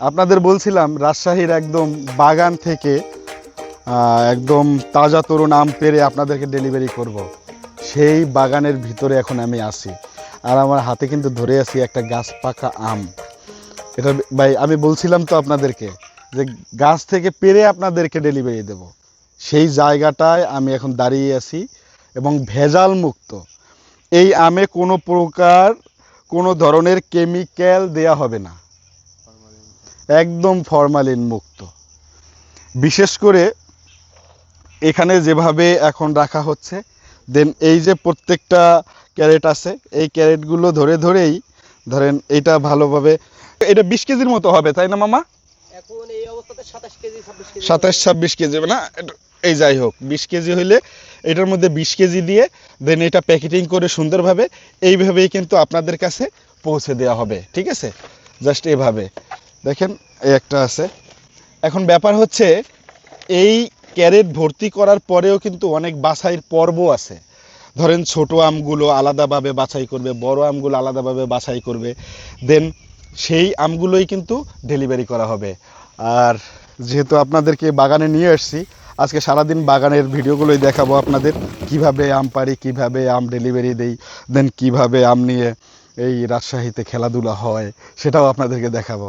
আপনাদের বলছিলাম রাজশাহীর একদম বাগান থেকে একদম তাজা তরুণ আম পেড়ে আপনাদেরকে ডেলিভারি করব। সেই বাগানের ভিতরে এখন আমি আছি, আর আমার হাতে কিন্তু ধরে আছি একটা গাছ পাকা আম। এটা ভাই আমি বলছিলাম তো আপনাদেরকে যে গাছ থেকে পেড়ে আপনাদেরকে ডেলিভারি দেব, সেই জায়গাটায় আমি এখন দাঁড়িয়ে আছি এবং ভেজাল মুক্ত। এই আমে কোনো প্রকার কোনো ধরনের কেমিক্যাল দেয়া হবে না, একদম ফরমালিন মুক্ত। বিশেষ করে এখানে যেভাবে এখন রাখা হচ্ছে, দেন এই যে প্রত্যেকটা ক্যারেট আছে, এই ক্যারেটগুলো ধরে ধরেই ধরেন এটা ভালোভাবে, এটা 20 কেজির মতো হবে তাই না মামা? এখন এই অবস্থাতে 27 কেজি 26 কেজি 27-26 কেজি হবে না? এই যাই হোক 20 কেজি হইলে এটার মধ্যে 20 কেজি দিয়ে দেন এটা প্যাকেটিং করে সুন্দরভাবে এইভাবেই কিন্তু আপনাদের কাছে পৌঁছে দেওয়া হবে। ঠিক আছে, জাস্ট এভাবে দেখেন এই একটা আছে। এখন ব্যাপার হচ্ছে এই ক্যারেট ভর্তি করার পরেও কিন্তু অনেক বাছাইয়ের পর্ব আছে। ধরেন ছোট আমগুলো আলাদাভাবে বাছাই করবে, বড় আমগুলো আলাদাভাবে বাছাই করবে, দেন সেই আমগুলোই কিন্তু ডেলিভারি করা হবে। আর যেহেতু আপনাদেরকে বাগানে নিয়ে আসছি, আজকে সারাদিন বাগানের ভিডিওগুলোই দেখাবো আপনাদের, কিভাবে আম পারি, কিভাবে আম ডেলিভারি দেই, দেন কিভাবে আম নিয়ে এই রাজশাহীতে খেলাধুলা হয় সেটাও আপনাদেরকে দেখাবো।